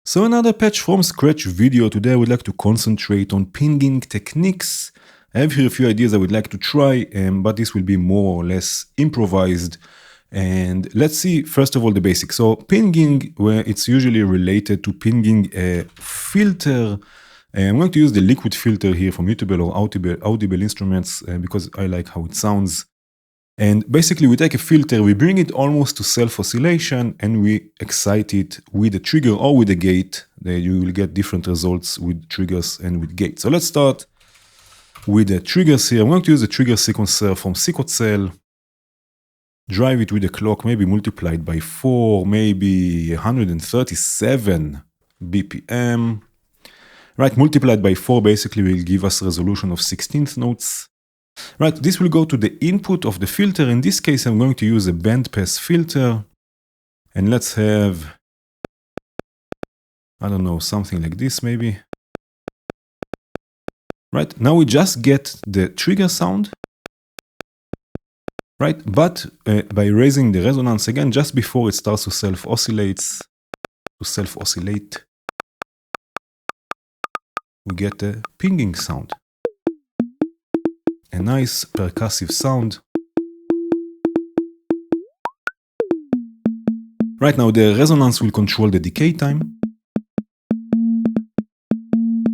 So another patch from scratch video. Today I would like to concentrate on pinging techniques. I have here a few ideas I would like to try, but this will be more or less improvised. And let's see first of all the basics. So pinging, where it's usually related to pinging a filter. I'm going to use the liquid filter here from Mutable or Audible Instruments because I like how it sounds. And basically we take a filter, we bring it almost to self-oscillation and we excite it with a trigger or with a gate. You will get different results with triggers and with gates. So let's start with the triggers here. I'm going to use a trigger sequencer from Sequencel. Drive it with a clock, maybe multiplied by 4, maybe 137 BPM. Right, multiplied by 4 basically will give us a resolution of 16th notes. Right, this will go to the input of the filter. In this case, I'm going to use a bandpass filter. And let's have, I don't know, something like this maybe. Right, now we just get the trigger sound. Right, but by raising the resonance again, just before it starts to self-oscillate, we get a pinging sound. A nice percussive sound. Right now the resonance will control the decay time.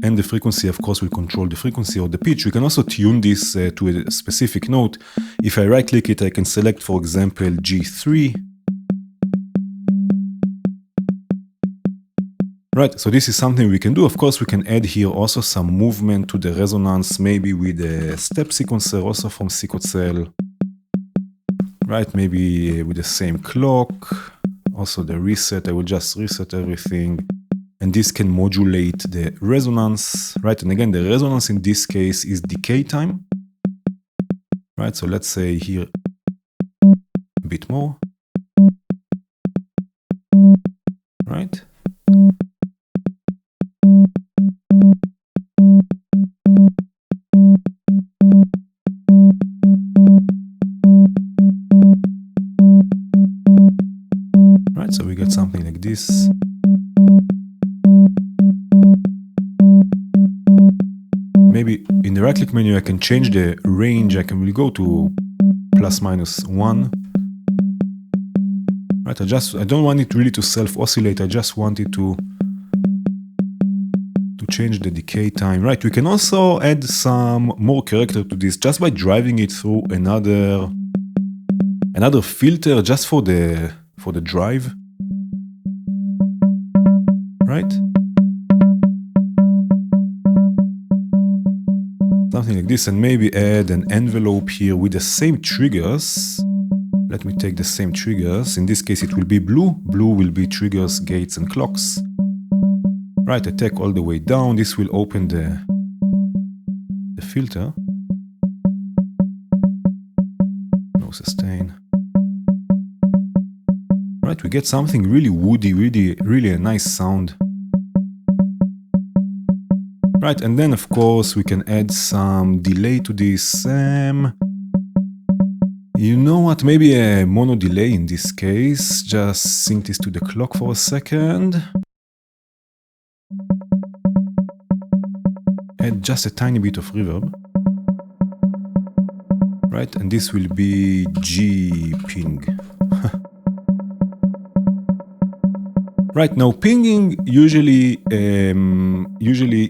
And the frequency, of course, will control the frequency or the pitch. We can also tune this to a specific note. If I right click it, I can select, for example, G3. Right, so this is something we can do. Of course, we can add here also some movement to the resonance, maybe with a step sequencer, also from Sequencel. Right, maybe with the same clock. Also the reset, I will just reset everything. And this can modulate the resonance. Right, and again, the resonance in this case is decay time. Right, so let's say here a bit more. Right. Right, so we get something like this. Maybe in the right-click menu I can change the range. Will go to ±1. Right, I don't want it really to self-oscillate. I just want it to change the decay time. Right, we can also add some more character to this just by driving it through another filter just for the drive. Right? Something like this, and maybe add an envelope here with the same triggers. Let me take the same triggers. In this case it will be blue. Blue will be triggers, gates and clocks. Right, I take all the way down. This will open the filter. No sustain. Right, we get something really woody, really a nice sound. Right, and then of course we can add some delay to this. You know what, maybe a mono delay in this case. Just sync this to the clock for a second. Add just a tiny bit of reverb. Right, and this will be G ping. Right, now pinging usually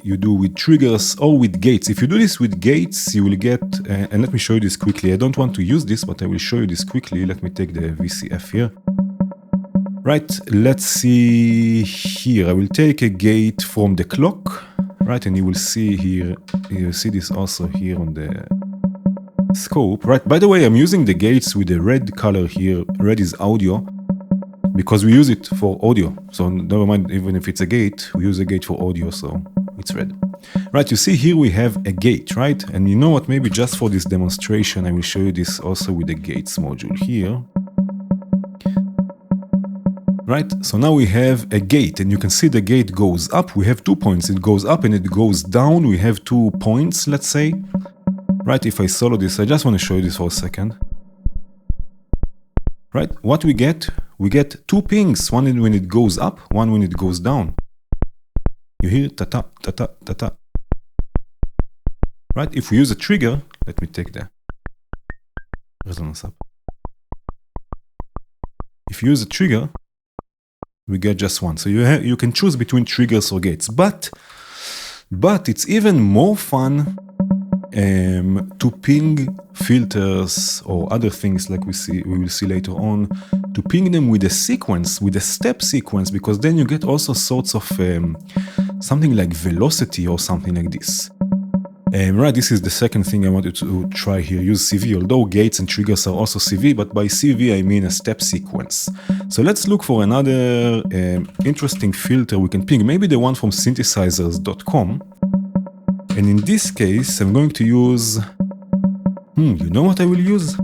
you do with triggers or with gates. If you do this with gates, you will get, and let me show you this quickly. I don't want to use this, but I will show you this quickly. Let me take the VCF here. Right, let's see here. I will take a gate from the clock. Right, and you will see here, you see this also here on the scope. Right, by the way, I'm using the gates with the red color here. Red is audio, because we use it for audio. So never mind, even if it's a gate, we use a gate for audio, so it's red. Right, you see here we have a gate, right? And you know what, maybe just for this demonstration, I will show you this also with the gates module here. Right, so now we have a gate, and you can see the gate goes up. We have 2 points. It goes up and it goes down. We have 2 points, let's say. Right, if I solo this, I just want to show you this for a second. Right, what we get 2 pings, one when it goes up, one when it goes down. You hear ta-ta, ta-ta, ta-ta. Right? If we use a trigger, let me take the resonance up. If you use a trigger, we get just one. So you can choose between triggers or gates. But it's even more fun to ping filters or other things like we will see later on, to ping them with a sequence, with a step sequence, because then you get also sorts of something like velocity or something like this. Right, this is the second thing I wanted to try here, use CV, although gates and triggers are also CV, but by CV I mean a step sequence. So let's look for another interesting filter we can ping, maybe the one from synthesizers.com. And in this case, I'm going to use, you know what I will use?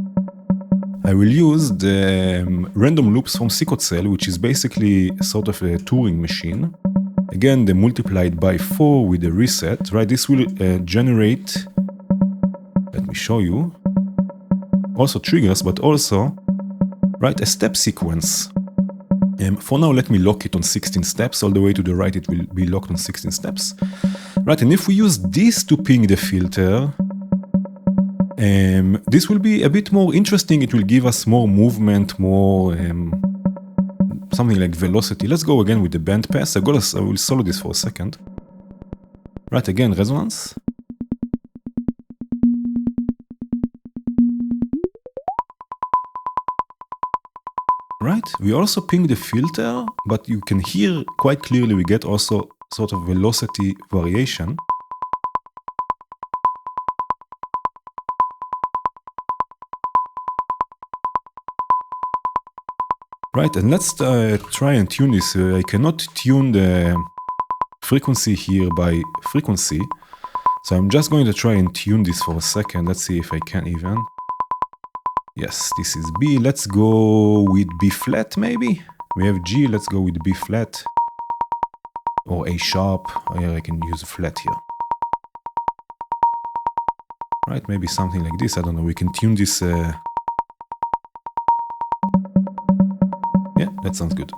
I will use the random loops from Sikocell, which is basically sort of a Turing machine. Again, they multiplied by 4 with the reset, right? This will generate, let me show you, also triggers, but also, right, a step sequence. For now, let me lock it on 16 steps. All the way to the right, it will be locked on 16 steps. Right, and if we use this to ping the filter, this will be a bit more interesting. It will give us more movement, more something like velocity. Let's go again with the band pass. I will solo this for a second. Right, again, resonance. Right, we also ping the filter, but you can hear quite clearly we get also sort of velocity variation. Right, and let's try and tune this. I cannot tune the frequency here by frequency, so I'm just going to try and tune this for a second. Let's see if I can even. Yes, this is B. Let's go with B flat maybe. We have G, let's go with B flat. Or A sharp. I can use flat here. Right, maybe something like this. I don't know. We can tune this. Yeah, that sounds good.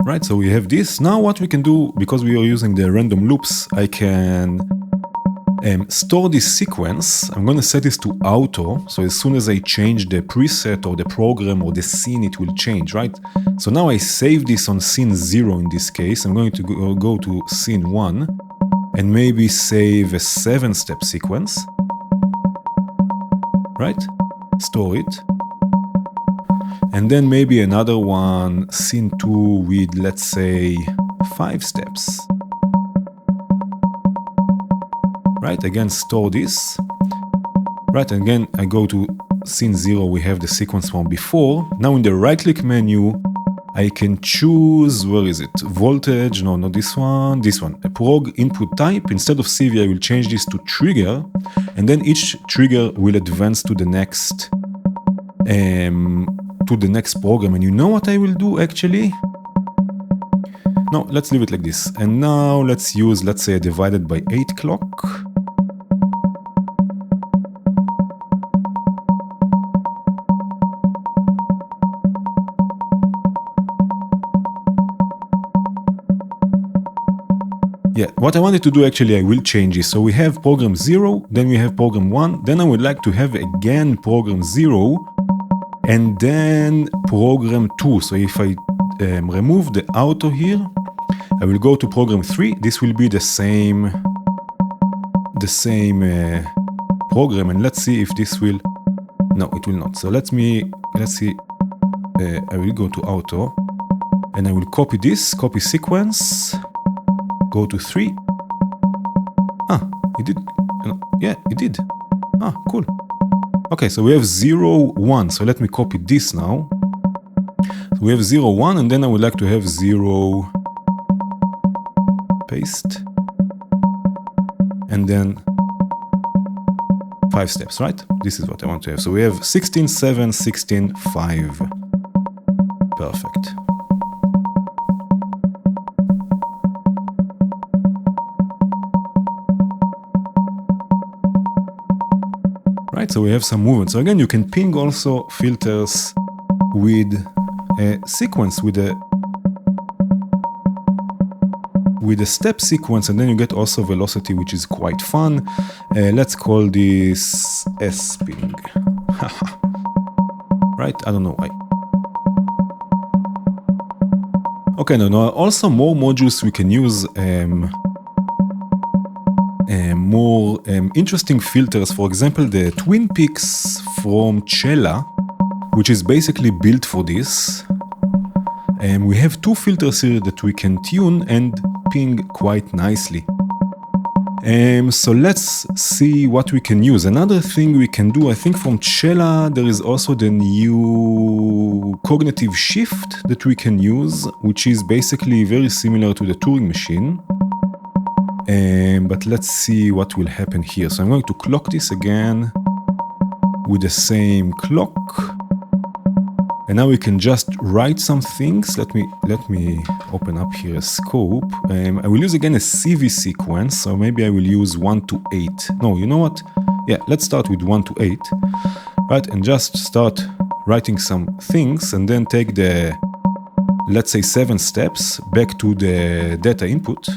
Right, so we have this. Now what we can do, because we are using the random loops, I can store this sequence. I'm going to set this to auto, so as soon as I change the preset or the program or the scene, it will change, right? So now I save this on scene 0 in this case. I'm going to go to scene 1 and maybe save a 7-step sequence, right? Store it. And then maybe another one, scene 2 with, let's say, 5 steps. Right, again, store this. Right, again, I go to scene 0, we have the sequence from before. Now in the right-click menu, I can choose, where is it? Voltage, no, not this one, a prog input type. Instead of CV, I will change this to trigger, and then each trigger will advance to the next program. And you know what I will do actually? No, let's leave it like this. And now let's use, let's say, divided by 8 clock. Yeah, what I wanted to do actually, I will change this. So we have program 0, then we have program 1, then I would like to have again program 0, and then program 2. So if I remove the auto here, I will go to program 3. This will be the same program, and let's see if this will. No, it will not. So let's see. I will go to auto, and I will copy this, copy sequence. Go to 3. It did. Yeah, it did. Cool. Okay, so we have 0, 1. So let me copy this now. So we have 0, 1, and then I would like to have 0, paste, and then 5 steps, right? This is what I want to have. So we have 16, 7, 16, 5. Perfect. Right, so we have some movement. So again, you can ping also filters with a sequence, with a with a step sequence, and then you get also velocity, which is quite fun. Let's call this S-ping. Right? I don't know why. Okay, no, also more modules we can use, more interesting filters. For example, the Twin Peaks from Cella, which is basically built for this. We have two filters here that we can tune and ping quite nicely. So let's see what we can use. Another thing we can do, I think from Cella, there is also the new cognitive shift that we can use, which is basically very similar to the Turing machine. But let's see what will happen here. So I'm going to clock this again with the same clock. And now we can just write some things. Let me open up here a scope. I will use again a CV sequence, so maybe I will use 1 to 8. No, you know what? Yeah, let's start with 1 to 8. Right, and just start writing some things and then take the, let's say 7 steps back to the data input.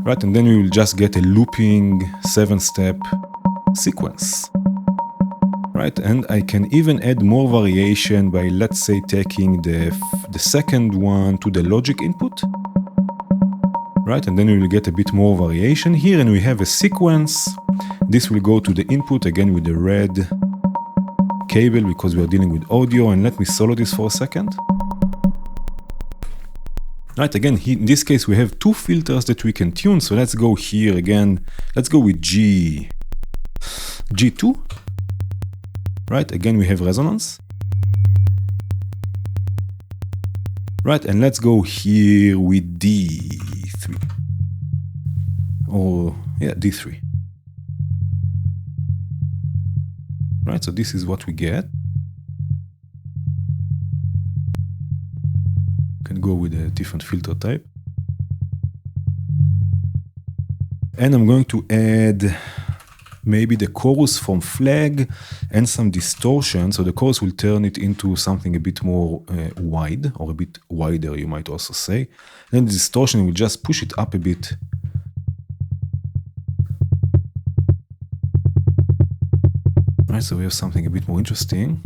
Right, and then we will just get a looping 7-step sequence. Right, and I can even add more variation by, let's say, taking the second one to the logic input. Right, and then we will get a bit more variation here, and we have a sequence. This will go to the input again with the red cable because we are dealing with audio. And let me solo this for a second. Right, again, in this case we have two filters that we can tune. So let's go here again. Let's go with G2. Right, again we have resonance. Right, and let's go here with D3. Or, yeah, D3. Right, so this is what we get. Can go with a different filter type. And I'm going to add maybe the chorus from flag and some distortion. So the chorus will turn it into something a bit more wide, or a bit wider, you might also say. Then the distortion will just push it up a bit. Right, so we have something a bit more interesting.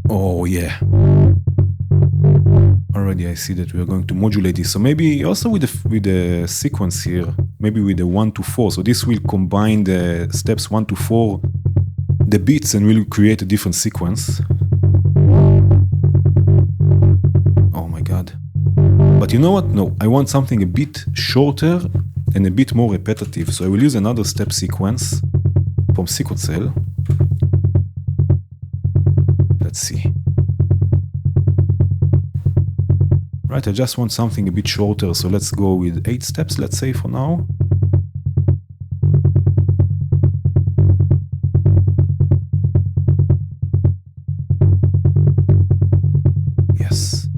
Oh yeah. Already I see that we are going to modulate this. So maybe also with the sequence here, maybe with the 1 to 4. So this will combine the steps 1 to 4, the beats, and will create a different sequence. Oh my god. But you know what? No, I want something a bit shorter and a bit more repetitive. So I will use another step sequence from Sequencel. Let's see. Right, I just want something a bit shorter, so let's go with 8 steps, let's say, for now. Yes.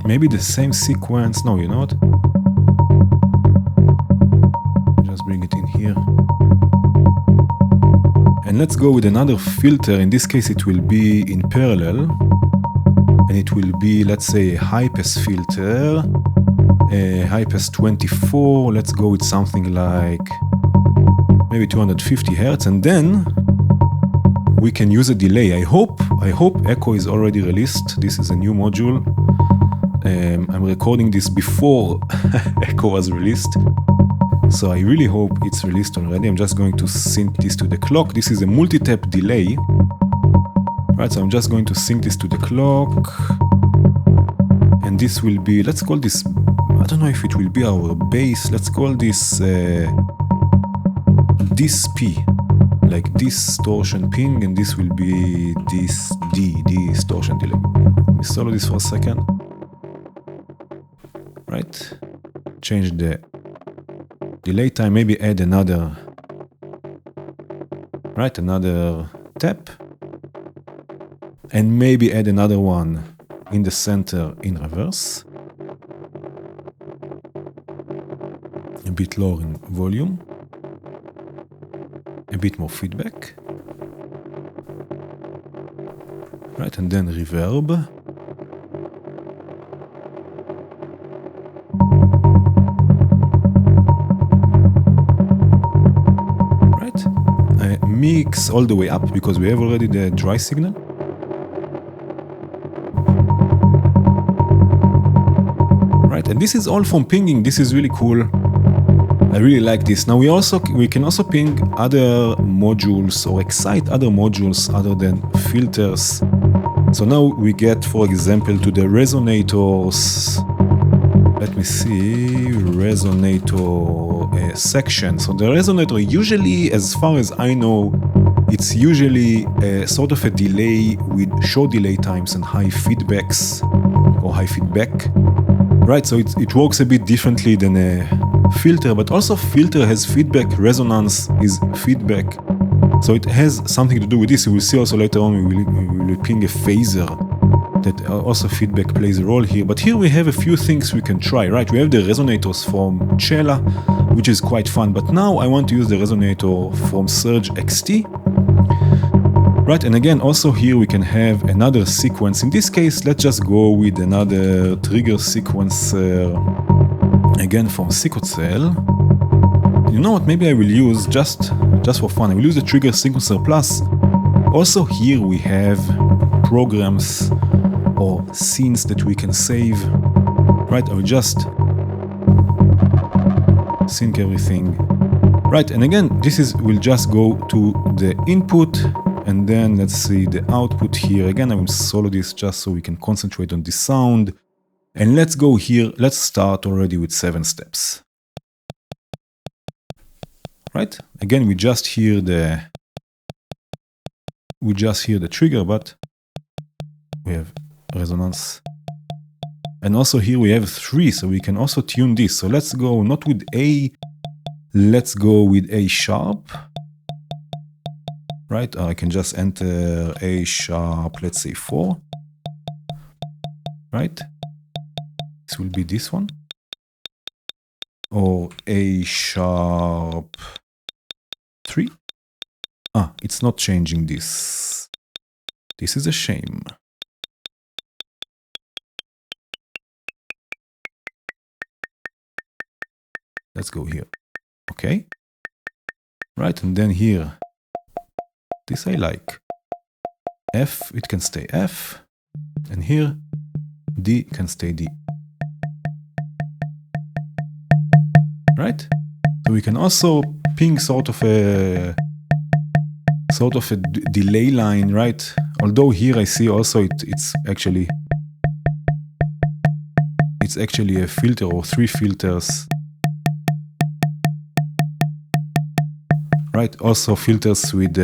Maybe the same sequence. No, you know what? Bring it in here. And let's go with another filter. In this case it will be in parallel, and it will be, let's say, a high pass filter, a high pass 24. Let's go with something like maybe 250 Hertz, and then we can use a delay. I hope Echo is already released. This is a new module. I'm recording this before Echo was released. So I really hope it's released already. I'm just going to sync this to the clock. This is a multi-tap delay. Right, so I'm just going to sync this to the clock. And this will be, let's call this, I don't know if it will be our bass. Let's call this this P, like distortion ping, and this will be this D, distortion delay. Let me solo this for a second. Right, change the delay time, maybe add another, right, another tap. and maybe add another one in the center in reverse. A bit lower in volume. A bit more feedback. Right, and then reverb. Right, mix all the way up because we have already the dry signal. Right, and this is all from pinging. This is really cool. I really like this. Now we can also ping other modules or excite other modules other than filters. So now we get, for example, to the resonators. Let me see, resonator section. So the resonator usually, as far as I know, it's usually a sort of a delay with short delay times and high feedbacks or high feedback. Right, so it works a bit differently than a filter, but also filter has feedback, resonance is feedback. So it has something to do with this. We will see also later on we will ping a phaser that also feedback plays a role here. But here we have a few things we can try, right? We have the resonators from Cella, which is quite fun. But now I want to use the resonator from Surge XT. Right, and again, also here we can have another sequence. In this case, let's just go with another trigger sequencer, again from Psychocell. You know what, maybe I will use, just for fun, I will use the trigger sequencer plus. Also here we have programs or scenes that we can save. Right, I will just sync everything. Right, and again, will just go to the input. And then let's see the output here. Again, I will solo this just so we can concentrate on the sound. And let's go here. Let's start already with 7 steps. Right? Again, we just hear the trigger, but we have resonance. And also here we have 3, so we can also tune this. So let's go not with A, let's go with A sharp. Right, I can just enter A sharp, let's say 4. Right, this will be this one. Or A sharp 3. Ah, it's not changing this. This is a shame. Let's go here. Okay. Right, and then here. This I like. F, it can stay F. And here, D can stay D. Right? So we can also ping sort of a delay line, right? Although here I see also it's actually a filter or 3 filters. Right? Also filters with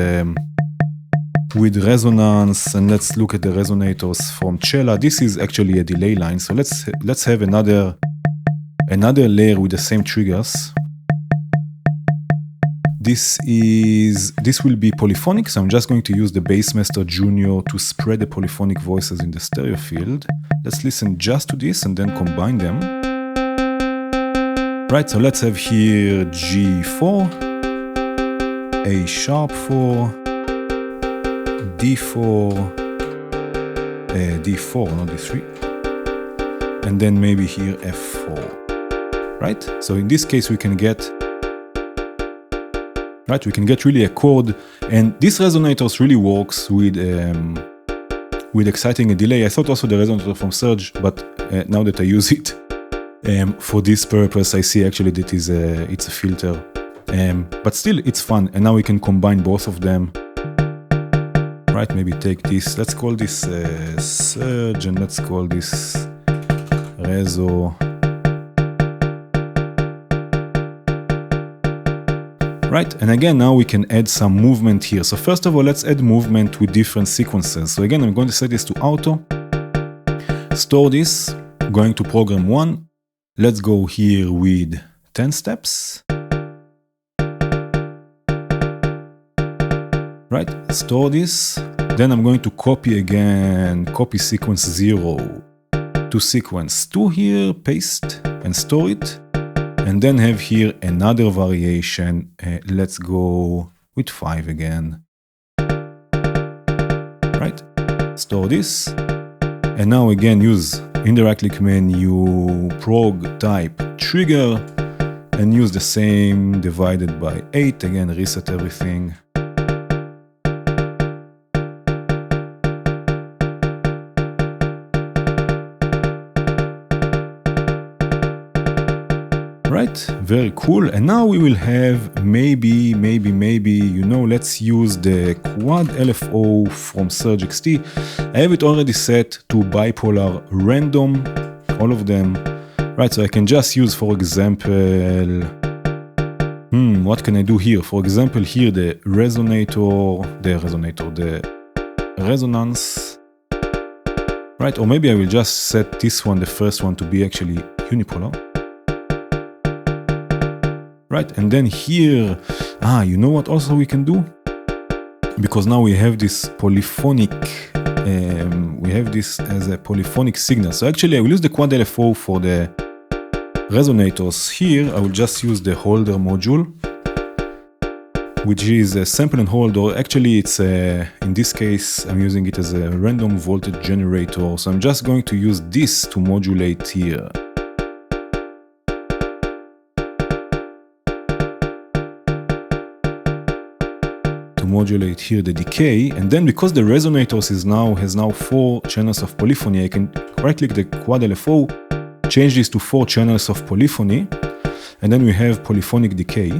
resonance, and let's look at the resonators from Cella. This is actually a delay line, so let's have another layer with the same triggers. This will be polyphonic, so I'm just going to use the Bassmaster Junior to spread the polyphonic voices in the stereo field. Let's listen just to this and then combine them. Right, so let's have here G4, A sharp 4, D4, D4, not D3, and then maybe here F4, right? So in this case we can get really a chord, and this resonators really works with exciting a delay. I thought also the resonator from Surge, but now that I use it for this purpose, I see actually that it's a filter, but still it's fun, and now we can combine both of them. Right, maybe take this, let's call this Surge, and let's call this Reso. Right, and again, now we can add some movement here. So first of all, let's add movement with different sequences. So again, I'm going to set this to auto, store this, going to program 1. Let's go here with 10 steps. Right, store this, Then I'm going to copy again, copy sequence 0 to sequence 2 here, paste and store it. And then have here another variation. Let's go with 5 again. Right, store this. And now again use in the right click menu, prog type trigger, and use the same divided by 8, again reset everything. Right, very cool. And now we will have maybe, you know, let's use the quad LFO from SurgeXT. I have it already set to bipolar random, all of them. Right, so I can just use, for example, what can I do here? For example, here the resonance. Right, or maybe I will just set this one, the first one, to be actually unipolar. Right, and then here, you know what also we can do? Because now we have this polyphonic, we have this as a polyphonic signal. So actually I will use the quad LFO for the resonators. Here I will just use the holder module, which is a sample and hold, or actually it's in this case I'm using it as a random voltage generator. So I'm just going to use this to modulate here. Modulate here the decay, and then because the resonators has now 4 channels of polyphony, I can right click the quad LFO, change this to 4 channels of polyphony, and then we have polyphonic decay.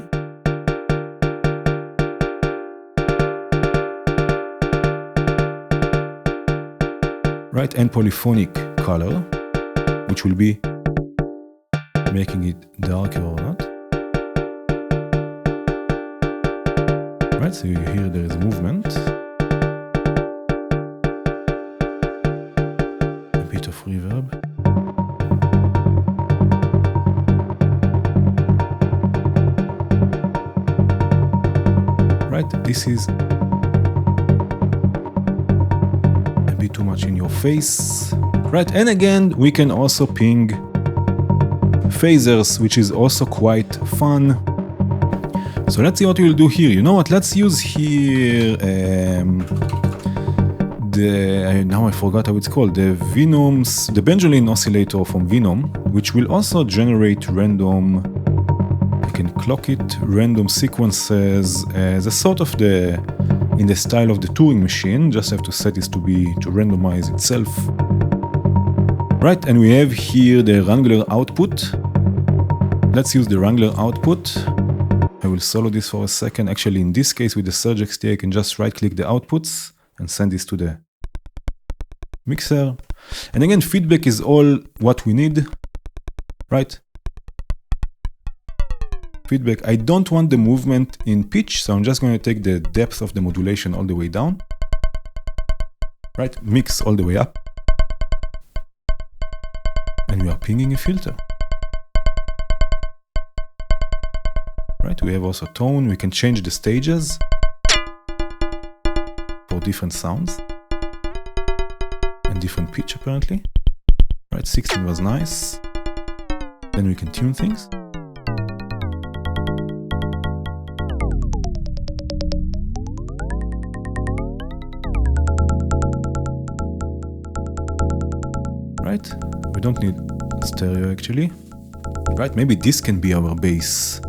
Right, and polyphonic color, which will be making it darker or not. Right, so you hear there is movement, a bit of reverb. Right, this is a bit too much in your face. Right, and again we can also ping phasers, which is also quite fun. So let's see what we'll do here. You know what? Let's use here now I forgot how it's called, the Benjamin oscillator from Venom, which will also generate random. I can clock it, random sequences as a sort of in the style of the Turing machine. Just have to set this to randomize itself. Right, and we have here the Wrangler output. Let's use the Wrangler output. I will solo this for a second. Actually, in this case, with the SurgeXT, I can just right-click the outputs and send this to the mixer. And again, feedback is all what we need, right? Feedback. I don't want the movement in pitch, so I'm just going to take the depth of the modulation all the way down. Right? Mix all the way up. And we are pinging a filter. Right, we have also tone. We can change the stages for different sounds and different pitch apparently. Right, 16 was nice. Then we can tune things. Right, we don't need stereo actually. Right, maybe this can be our bass.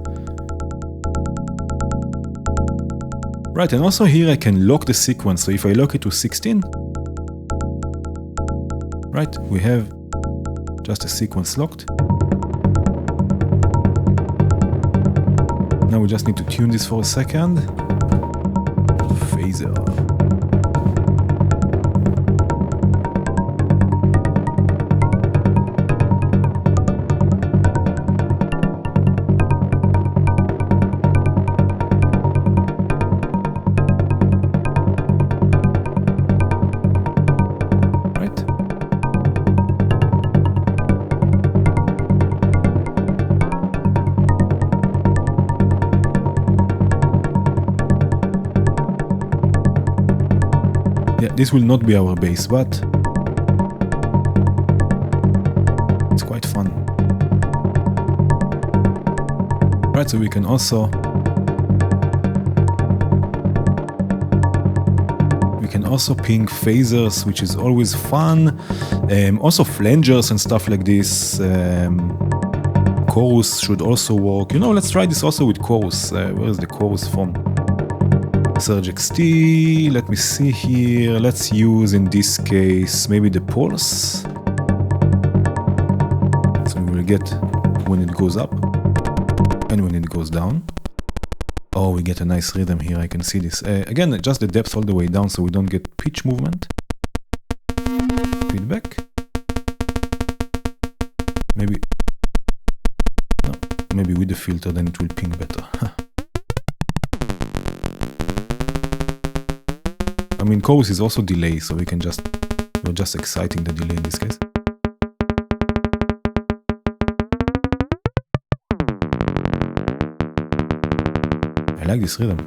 Right, and also here I can lock the sequence. So if I lock it to 16, right, we have just a sequence locked. Now we just need to tune this for a second. Phaser. Yeah, this will not be our bass, but it's quite fun. Right, so we can also ping phasers, which is always fun. Also flangers and stuff like this. Chorus should also work. You know, let's try this also with chorus. Where is the chorus from? Surge XT. Let me see here. Let's use in this case maybe the pulse. So we will get when it goes up and when it goes down. Oh, we get a nice rhythm here. I can see this. Again, just the depth all the way down so we don't get pitch movement. Feedback. Maybe. No, maybe with the filter, then it will ping better. I mean, chorus is also delay, so we're just exciting the delay in this case. I like this rhythm.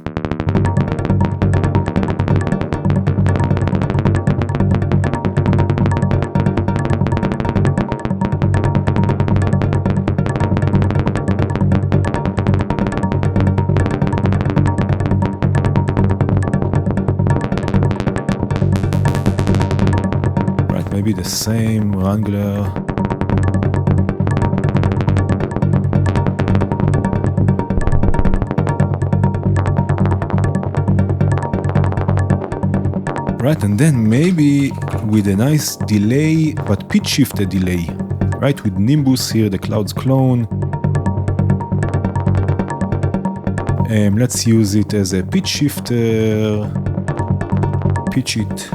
Right, maybe the same Wrangler. Right, and then maybe with a nice delay, but pitch shifted delay. Right, with Nimbus here, the Clouds clone. Let's use it as a pitch shifter. Pitch it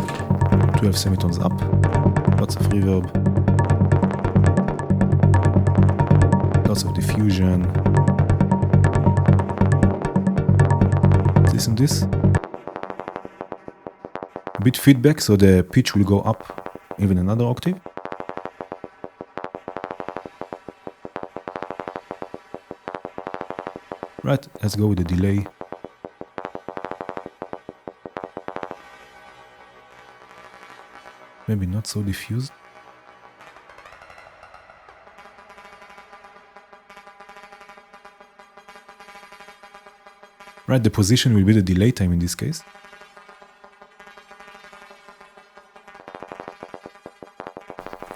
12 semitones up. Lots of reverb. Lots of diffusion. This and this. Bit feedback, so the pitch will go up even another octave. Right, let's go with the delay. Maybe not so diffused. Right, the position will be the delay time in this case.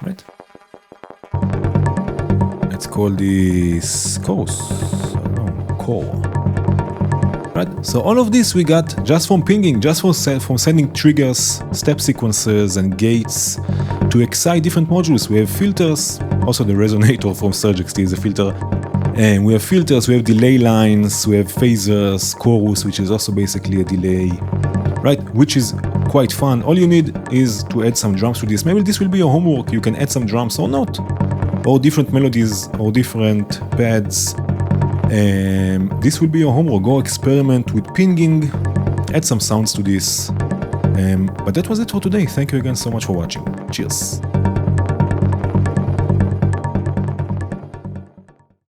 Right. Let's call this chorus. Core. Right. So all of this we got just from pinging, just from sending triggers, step sequences, and gates to excite different modules. We have filters. Also, the resonator from Surge XT is a filter. And we have filters. We have delay lines. We have phasers, chorus, which is also basically a delay. Right, which is quite fun. All you need is to add some drums to this. Maybe this will be your homework. You can add some drums or not, or different melodies or different pads. This will be your homework. Go experiment with pinging, add some sounds to this. But that was it for today. Thank you again so much for watching. Cheers.